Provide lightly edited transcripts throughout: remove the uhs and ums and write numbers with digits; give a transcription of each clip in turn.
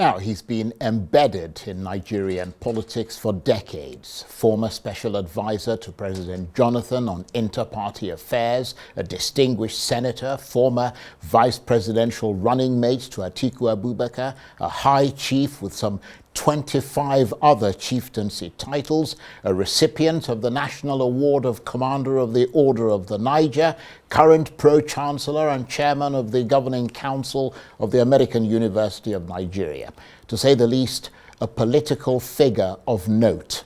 Now, he's been embedded in Nigerian politics for decades. Former special advisor to President Jonathan on inter-party affairs, a distinguished senator, former vice presidential running mate to Atiku Abubakar, a high chief with some 25 other chieftaincy titles, a recipient of the National Award of Commander of the Order of the Niger, current Pro-Chancellor and Chairman of the Governing Council of the American University of Nigeria. To say the least, a political figure of note.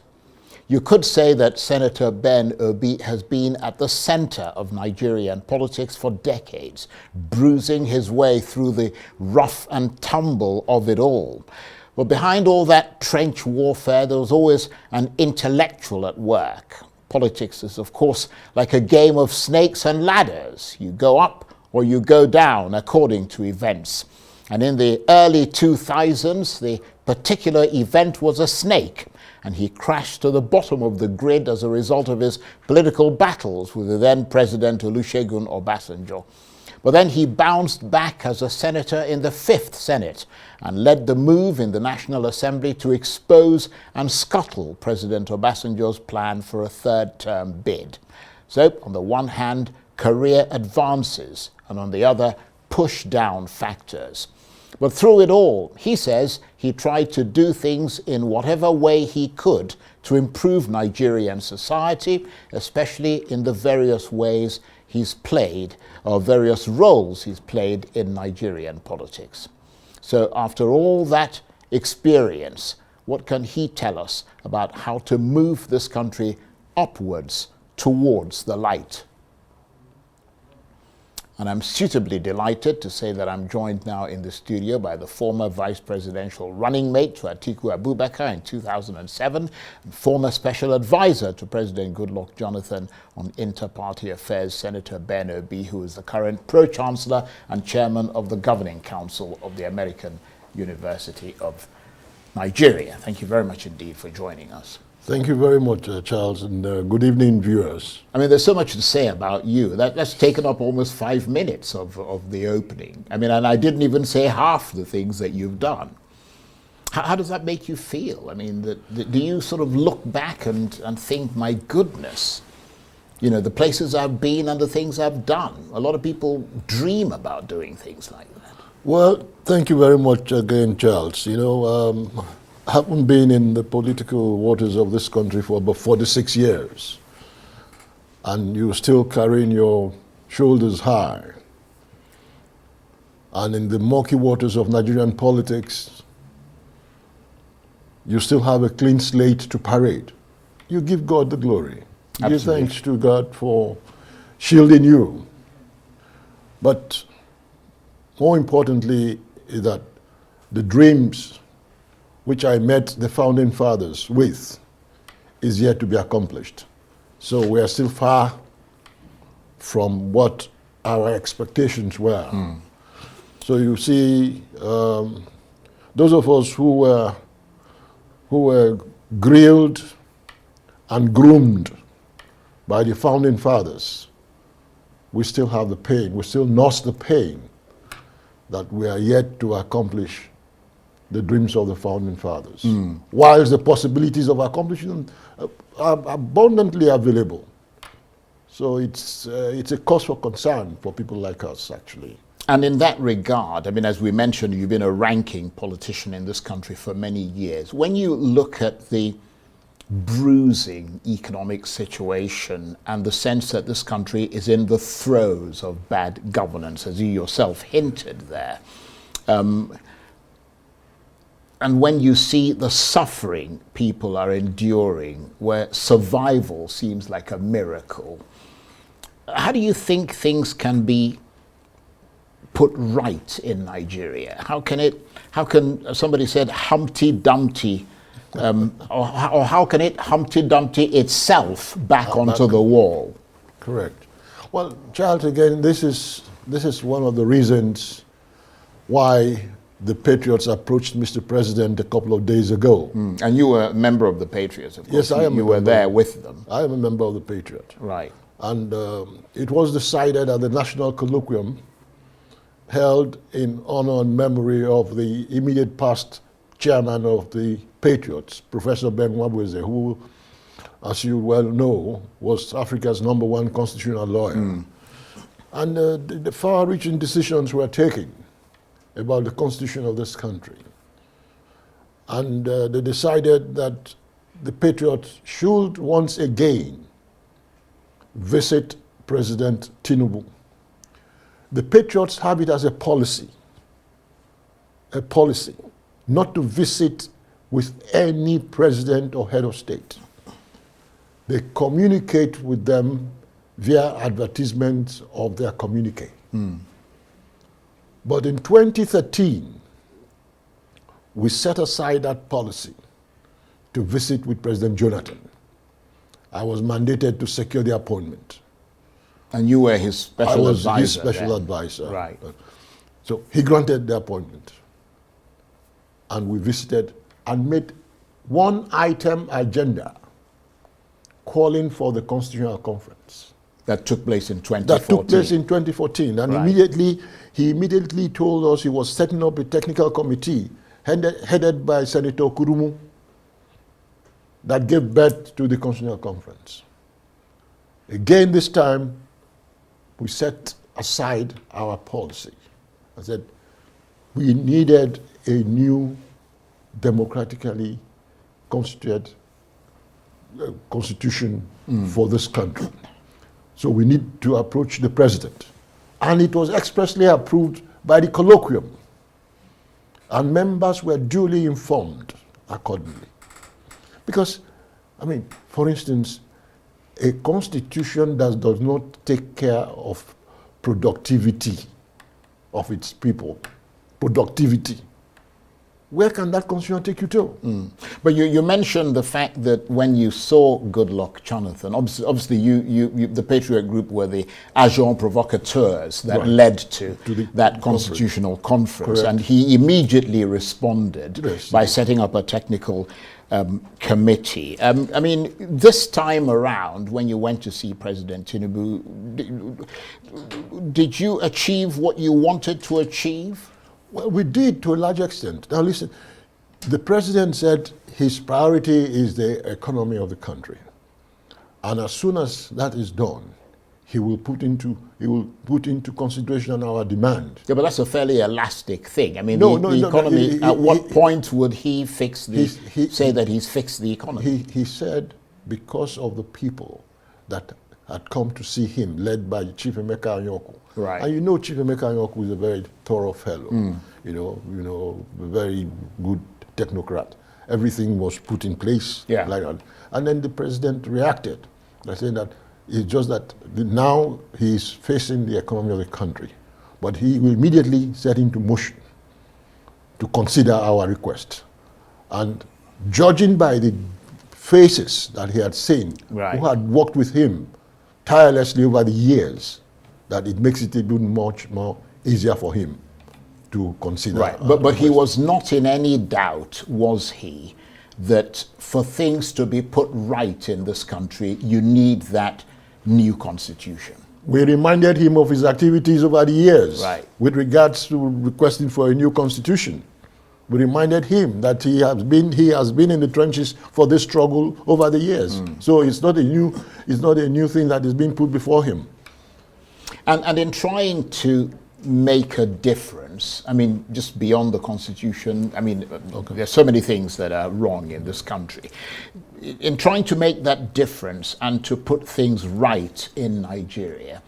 You could say that Senator Ben Obi has been at the center of Nigerian politics for decades, bruising his way through the rough and tumble of it all. But behind all that trench warfare, there was always an intellectual at work. Politics is, of course, like a game of snakes and ladders. You go up or you go down according to events. And in the early 2000s, the particular event was a snake, and he crashed to the bottom of the grid as a result of his political battles with the then President Olusegun Obasanjo. But then he bounced back as a senator in the 5th Senate and led the move in the National Assembly to expose and scuttle President Obasanjo's plan for a third-term bid. So, on the one hand, career advances, and on the other, push-down factors. But through it all, he says he tried to do things in whatever way he could to improve Nigerian society, especially in the various ways he's played, or various roles he's played in Nigerian politics. So after all that experience, what can he tell us about how to move this country upwards towards the light? And I'm suitably delighted to say that I'm joined now in the studio by the former vice presidential running mate to Atiku Abubakar in 2007, and former special advisor to President Goodluck Jonathan on inter-party affairs, Senator Ben Obi, who is the current pro-chancellor and chairman of the Governing Council of the American University of Nigeria. Thank you very much indeed for joining us. Thank you very much, Charles, and good evening, viewers. I mean, there's so much to say about you. That's taken up almost 5 minutes of the opening. I mean, and I didn't even say half the things that you've done. How does that make you feel? I mean, do you sort of look back and think, my goodness, you know, the places I've been and the things I've done? A lot of people dream about doing things like that. Well, thank you very much again, Charles. You know, I haven't been in the political waters of this country for about 46 years, and you're still carrying your shoulders high. And in the murky waters of Nigerian politics, you still have a clean slate to parade. You give God the glory. Absolutely. Give thanks to God for shielding you. But more importantly is that the dreams which I met the founding fathers with is yet to be accomplished. So we are still far from what our expectations were. So you see, those of us who were grilled and groomed by the founding fathers, we still have the pain, we still nurse the pain that we are yet to accomplish the dreams of the founding fathers. Whilst the possibilities of accomplishing them are abundantly available. So it's a cause for concern for people like us, actually. And in that regard, I mean, as we mentioned, you've been a ranking politician in this country for many years. When you look at the bruising economic situation and the sense that this country is in the throes of bad governance, as you yourself hinted there, and when you see the suffering people are enduring, where survival seems like a miracle, how do you think things can be put right in Nigeria? How can somebody said Humpty Dumpty, or how can it Humpty Dumpty itself back onto the wall? Correct. Well, Charles, again, this is one of the reasons why the Patriots approached Mr. President a couple of days ago. And you were a member of the Patriots, of course. Yes, I am. You were there with them. I am a member of the Patriot. Right. And it was decided at the National Colloquium held in honor and memory of the immediate past chairman of the Patriots, Professor Ben Wabweze, who, as you well know, was Africa's #1 constitutional lawyer. And the far-reaching decisions were taken about the constitution of this country. And they decided that the Patriots should once again visit President Tinubu. The Patriots have it as a policy not to visit with any president or head of state. They communicate with them via advertisements of their communique. But in 2013, we set aside that policy to visit with President Jonathan. I was mandated to secure the appointment. And you were his special advisor. I was his special advisor. Right. So he granted the appointment. And we visited and made one item agenda calling for the Constitutional Conference. That took place in 2014. That took place in 2014. And he immediately told us he was setting up a technical committee headed by Senator Kurumu that gave birth to the Constitutional Conference. Again, this time, we set aside our policy. I said, we needed a new democratically constituted constitution for this country. So we need to approach the president. And it was expressly approved by the colloquium. And members were duly informed accordingly. Because, I mean, for instance, a constitution that does not take care of productivity of its people, productivity, where can that constitution take you to? But you mentioned the fact that when you saw Goodluck Jonathan, obviously the Patriot Group were the agents provocateurs that led to that constitutional conference. Correct. And he immediately responded by setting up a technical committee. I mean, this time around, when you went to see President Tinubu, did you achieve what you wanted to achieve? Well, we did to a large extent. Now listen, the president said his priority is the economy of the country. And as soon as that is done, he will put into consideration our demand. Yeah, but that's a fairly elastic thing. I mean, the economy, at what point would he fix say that he's fixed the economy? He said because of the people that had come to see him, led by Chief Emeka Anyaoku. Right. And you know Chief Emeka Anyaoku is a very thorough fellow, you know, a very good technocrat. Everything was put in place like that. And then the president reacted by saying that it's just that now he is facing the economy of the country, but he will immediately set into motion to consider our request. And judging by the faces that he had seen, who had worked with him tirelessly over the years, that it makes it even much more easier for him to consider. Right, but he was not in any doubt, was he, that for things to be put right in this country, you need that new constitution? We reminded him of his activities over the years with regards to requesting for a new constitution. We reminded him that he has been in the trenches for this struggle over the years. So it's not a new thing that is being put before him. And in trying to make a difference, I mean, just beyond the constitution, I mean, there's so many things that are wrong in this country. In trying to make that difference and to put things right in Nigeria,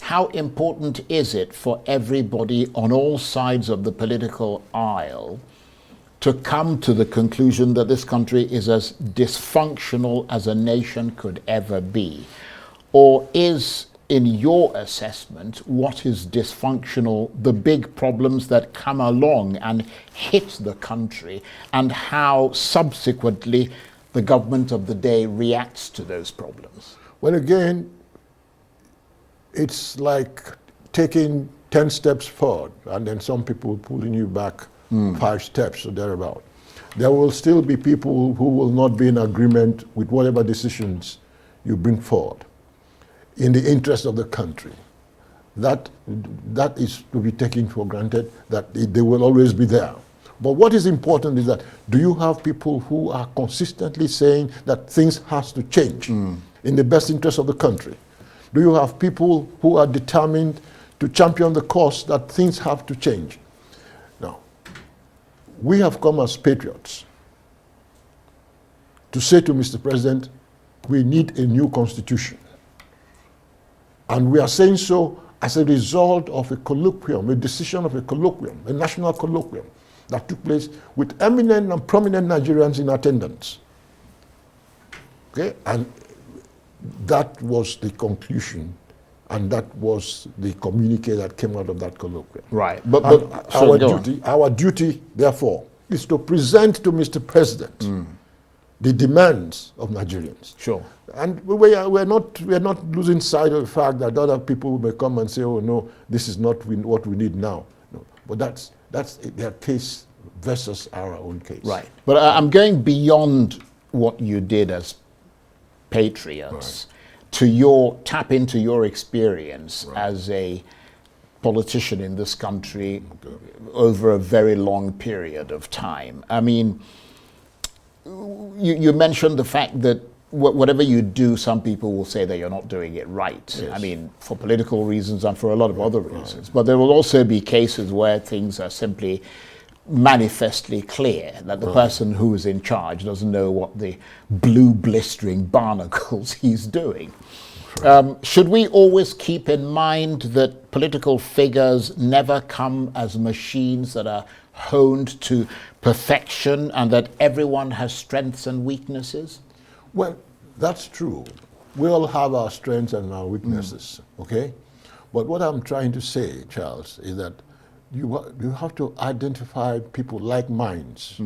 how important is it for everybody on all sides of the political aisle to come to the conclusion that this country is as dysfunctional as a nation could ever be? Or is, in your assessment, what is dysfunctional the big problems that come along and hit the country, and how subsequently the government of the day reacts to those problems? Well, again, it's like taking 10 steps forward and then some people pulling you back 5 steps or thereabout. There will still be people who will not be in agreement with whatever decisions you bring forward in the interest of the country. That is to be taken for granted, that they will always be there. But what is important is that, do you have people who are consistently saying that things has to change in the best interest of the country? Do you have people who are determined to champion the cause that things have to change? Now, we have come as patriots to say to Mr. President, we need a new constitution. And we are saying so as a result of a colloquium, a decision of a colloquium, a national colloquium that took place with eminent and prominent Nigerians in attendance. Okay? And that was the conclusion, and that was the communique that came out of that colloquium. Right. But our duty, therefore, is to present to Mr. President the demands of Nigerians. Sure. And we're not losing sight of the fact that other people may come and say, oh no, this is not what we need now. No. But that's their case versus our own case. Right. But I'm going beyond what you did as patriots to tap into your experience as a politician in this country over a very long period of time. I mean, you mentioned the fact that whatever you do, some people will say that you're not doing it right. Yes. I mean, for political reasons and for a lot of other reasons. But there will also be cases where things are simply manifestly clear that the person who is in charge doesn't know what the blue blistering barnacles he's doing. Should we always keep in mind that political figures never come as machines that are honed to perfection and that everyone has strengths and weaknesses? Well, that's true. We all have our strengths and our weaknesses, okay? But what I'm trying to say, Charles, is that you have to identify people like minds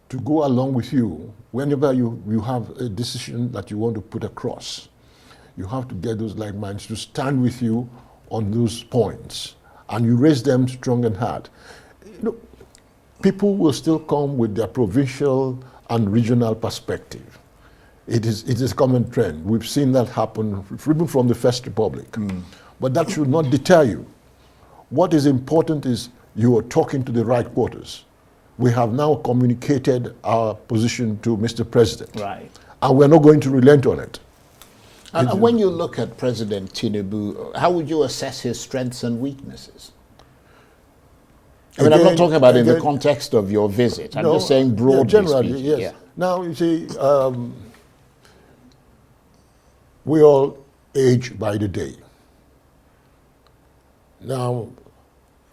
to go along with you whenever you have a decision that you want to put across. You have to get those like minds to stand with you on those points, and you raise them strong and hard. You know, people will still come with their provincial and regional perspective. It is a common trend. We've seen that happen even from the First Republic. But that should not deter you. What is important is you are talking to the right quarters. We have now communicated our position to Mr. President. Right. And we're not going to relent on it. And when you look at President Tinubu, how would you assess his strengths and weaknesses? I mean, I'm not talking about in the context of your visit. I'm just saying broadly generally, speaking. yes. Yeah. Now, you see, we all age by the day. Now,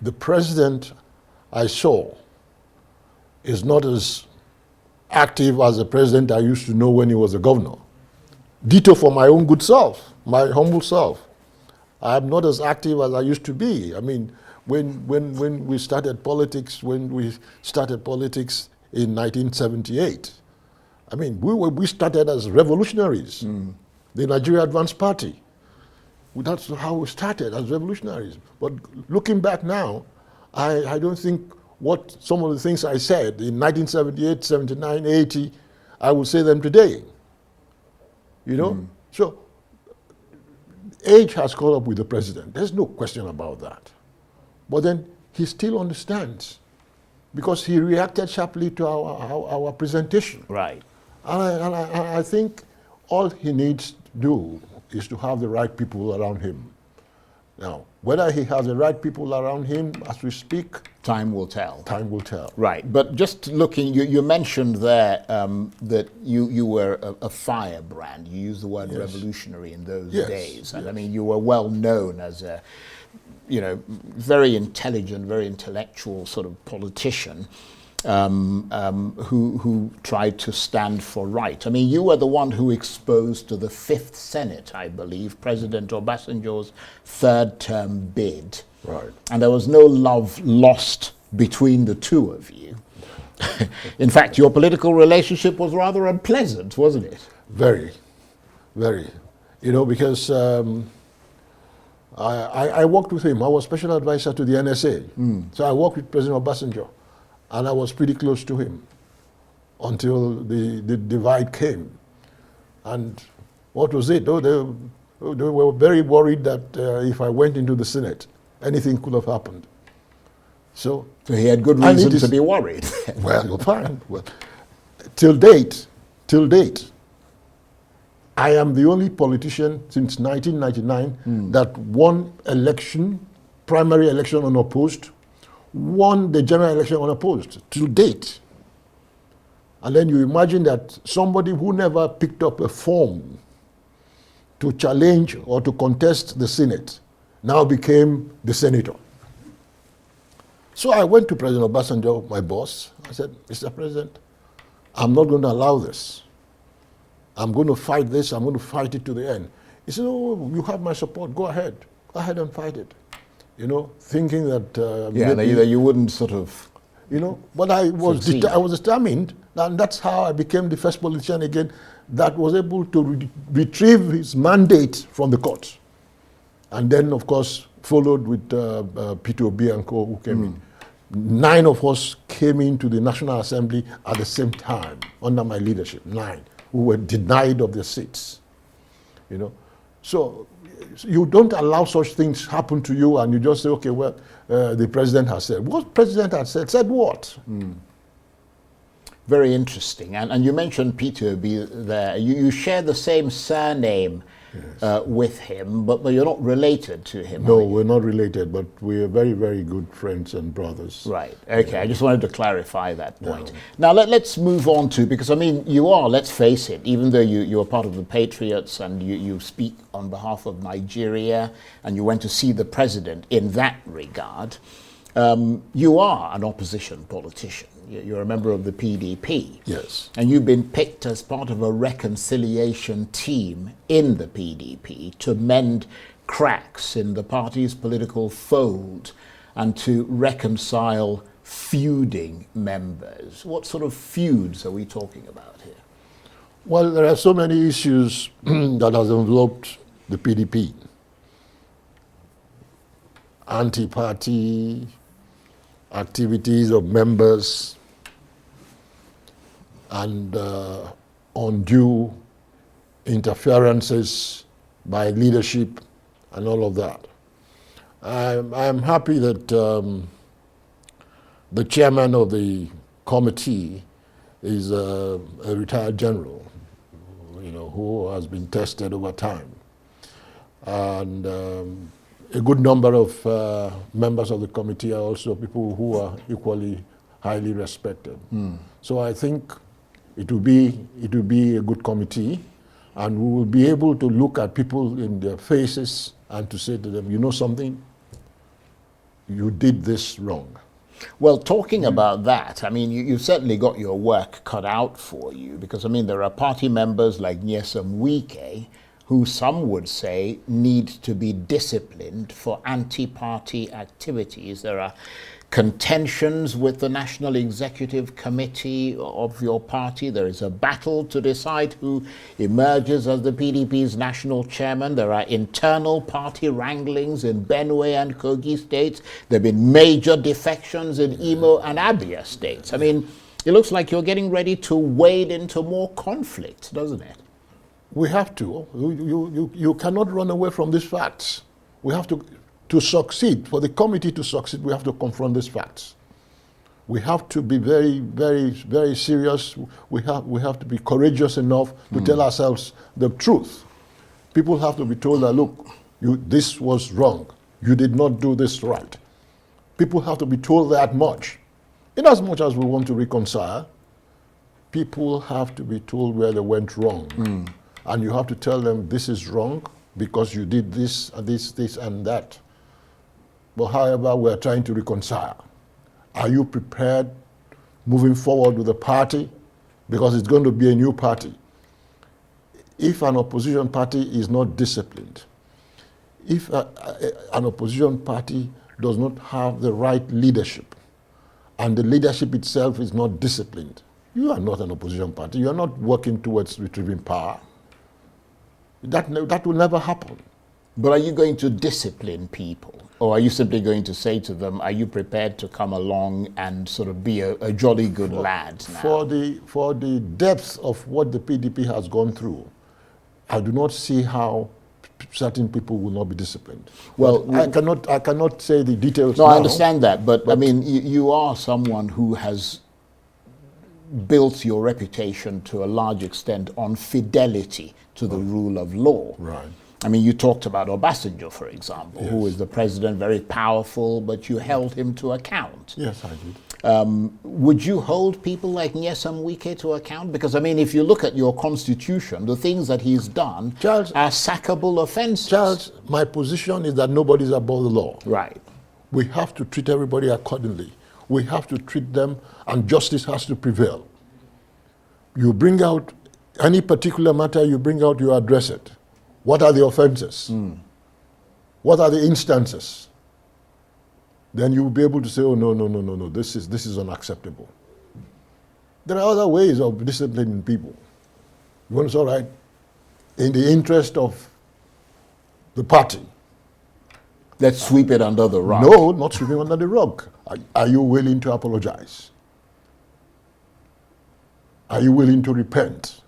the president I saw is not as active as the president I used to know when he was a governor. Ditto for my own good self, my humble self. I'm not as active as I used to be. I mean, when we started politics, in 1978, I mean, we started as revolutionaries, the Nigeria Advance Party. That's how we started, as revolutionaries. But looking back now, I don't think what some of the things I said in 1978, 79, 80, I would say them today. You know? So, age has caught up with the president. There's no question about that. But then he still understands because he reacted sharply to our presentation. Right. And I think all he needs to do is to have the right people around him. Now, whether he has the right people around him as we speak, time will tell. Time will tell. Right. But just looking, you mentioned there that you were a firebrand. You used the word revolutionary in those days. And I mean, you were well known as a, very intelligent, very intellectual sort of politician. Who tried to stand for right. I mean, you were the one who exposed to the Fifth Senate, I believe, President Obasanjo's third-term bid. Right. And there was no love lost between the two of you. In fact, your political relationship was rather unpleasant, wasn't it? Very, very. Because I worked with him. I was special advisor to the NSA. So I worked with President Obasanjo. And I was pretty close to him until the divide came. And what was it? Oh, they were very worried that if I went into the Senate, anything could have happened. So he had good reason to be worried. Well, fine. Well, till date, I am the only politician since 1999 that won election, primary election unopposed, won the general election unopposed, till date. And then you imagine that somebody who never picked up a form to challenge or to contest the Senate now became the senator. So I went to President Obasanjo, my boss. I said, Mr. President, I'm not going to allow this. I'm going to fight this. I'm going to fight it to the end. He said, oh, you have my support. Go ahead. Go ahead and fight it. You know, thinking that... that you wouldn't sort of... You know, but I was determined, and that's how I became the first politician again that was able to retrieve his mandate from the courts. And then, of course, followed with Peter Obi and co, who came in. 9 of us came into the National Assembly at the same time, under my leadership, 9, who were denied of their seats. You know, so you don't allow such things happen to you and you just say, okay, well, the president has said. What president has said? Said what? Very interesting. And you mentioned Peter Obi there. You share the same surname with him, but you're not related to him. No, we're not related, but we're very, very good friends and brothers. Right. Okay. Yeah. I just wanted to clarify that point. Yeah. Now let's move on to, because I mean, you are, let's face it, even though you are part of the Patriots and you speak on behalf of Nigeria and you went to see the president in that regard, you are an opposition politician. You're a member of the PDP. Yes. And you've been picked as part of a reconciliation team in the PDP to mend cracks in the party's political fold and to reconcile feuding members. What sort of feuds are we talking about here? Well, there are so many issues that has enveloped the PDP. Anti-party activities of members and undue interferences by leadership and all of that. I'm happy that the chairman of the committee is a retired general, you know, who has been tested over time. And a good number of members of the committee are also people who are equally highly respected. So I think it will be a good committee, and we will be able to look at people in their faces and to say to them, you know something, you did this wrong. Well, talking about that, I mean, you've certainly got your work cut out for you, because, I mean, there are party members like Nyesom Wike, who some would say need to be disciplined for anti-party activities. There are contentions with the National Executive Committee of your party. There is a battle to decide who emerges as the PDP's national chairman. There are internal party wranglings in Benue and Kogi states. There have been major defections in Imo and Abia states. I mean, it looks like you're getting ready to wade into more conflict, doesn't it? We have to. You cannot run away from these facts. We have to succeed. For the committee to succeed, we have to confront these facts. We have to be very, very, very serious. We have to be courageous enough to tell ourselves the truth. People have to be told that, look, this was wrong. You did not do this right. People have to be told that much. In as much as we want to reconcile, people have to be told where they went wrong. And you have to tell them this is wrong because you did this and this and that. But however, we're trying to reconcile. Are you prepared moving forward with the party? Because it's going to be a new party. If an opposition party is not disciplined, if an opposition party does not have the right leadership, and the leadership itself is not disciplined, you are not an opposition party. You are not working towards retrieving power. That will never happen. But are you going to discipline people? Or are you simply going to say to them, are you prepared to come along and sort of be a jolly good lad now? For the depth of what the PDP has gone through, I do not see how certain people will not be disciplined. Well, but I cannot say the details. No, now, I understand that, but I mean, you are someone who has built your reputation to a large extent on fidelity to the rule of law. Right. I mean, you talked about Obasanjo, for example, Yes. who is the president, very powerful, but you held him to account. Yes, I did. Would you hold people like Nyesom Wike to account? Because, I mean, if you look at your constitution, the things that he's done Charles, are sackable offenses. Charles, my position is that nobody's above the law. Right. We have to treat everybody accordingly. We have to treat them, and justice has to prevail. You bring out any particular matter, you bring out, you address it. What are the offenses? What are the instances? Then you will be able to say, oh, no, this is unacceptable. There are other ways of disciplining people. You want to say, all right, in the interest of the party. Let's sweep it under the rug. No, not sweeping under the rug. Are you willing to apologize? Are you willing to repent?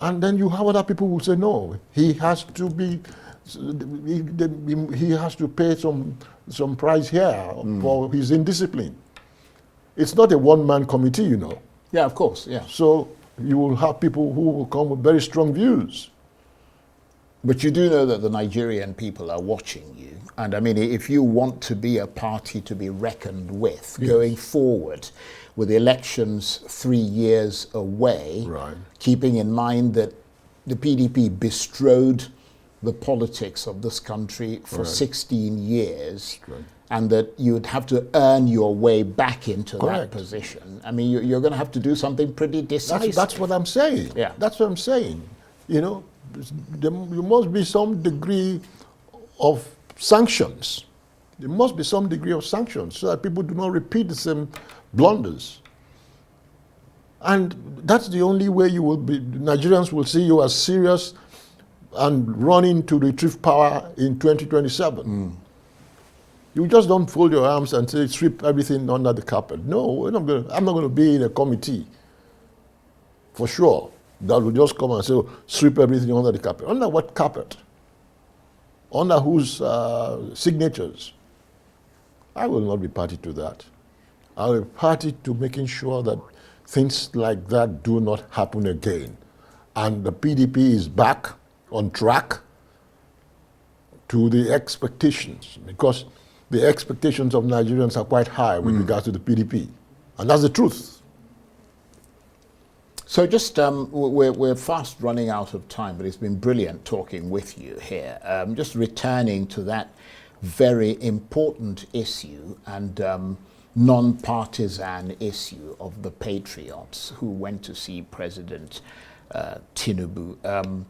And then you have other people who say, no, he has to be, he has to pay some price here for his indiscipline. It's not a one-man committee, you know. Yeah, of course, yeah. So you will have people who will come with very strong views. But you do know that the Nigerian people are watching you. And I mean, if you want to be a party to be reckoned with going forward, with elections 3 years away, Right. keeping in mind that the PDP bestrode the politics of this country for 16 years, and that you'd have to earn your way back into that position. I mean, you're going to have to do something pretty decisive. That's what I'm saying. Yeah. That's what I'm saying. You know, there must be some degree of sanctions. There must be some degree of sanctions so that people do not repeat the same blunders. And that's the only way you will be, Nigerians will see you as serious and running to retrieve power in 2027. You just don't fold your arms and say, sweep everything under the carpet. No, I'm not going to be in a committee, for sure, that will just come and say, sweep everything under the carpet. Under what carpet? Under whose signatures? I will not be party to that. I will be party to making sure that things like that do not happen again. And the PDP is back on track to the expectations, because the expectations of Nigerians are quite high with regards to the PDP. And that's the truth. So just, we're fast running out of time, but it's been brilliant talking with you here. Just returning to that very important issue and non-partisan issue of the patriots who went to see President Tinubu.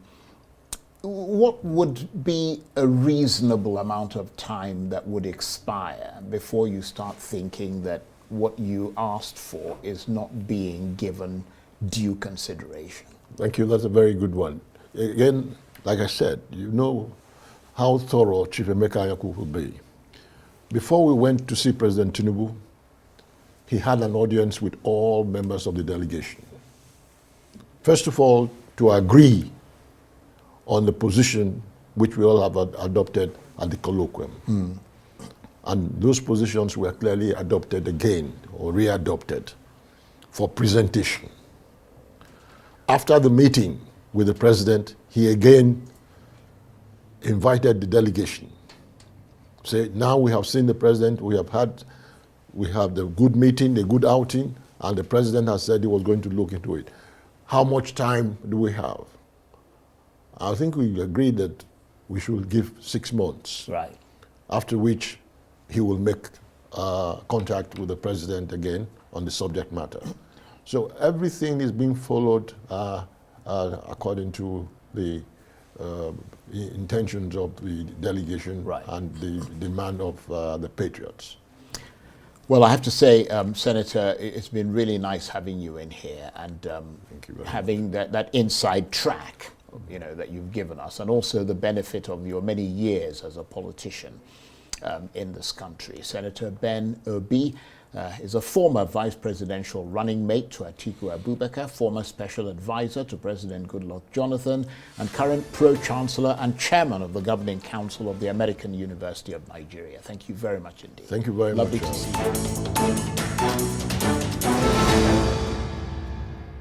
What would be a reasonable amount of time that would expire before you start thinking that what you asked for is not being given due consideration? Thank you. That's a very good one. Again, like I said, you know how thorough Chief Emeka Anyaku will be. Before we went to see President Tinubu, he had an audience with all members of the delegation. First of all, to agree on the position which we all have adopted at the colloquium. And those positions were clearly adopted again, or readopted, for presentation. After the meeting with the president, he again invited the delegation. Say, now we have seen the president, we have the good meeting, the good outing, and the president has said he was going to look into it. How much time do we have? I think we agreed that we should give 6 months. Right. After which he will make contact with the president again on the subject matter. So everything is being followed according to the intentions of the delegation and the demand of the patriots. Well, I have to say, Senator, it's been really nice having you in here and having that inside track, you know, that you've given us, and also the benefit of your many years as a politician in this country. Senator Ben Obi, is a former vice presidential running mate to Atiku Abubakar, former special advisor to President Goodluck Jonathan, and current pro-chancellor and chairman of the governing council of the American University of Nigeria. Thank you very much indeed. Thank you very much. Lovely to see you.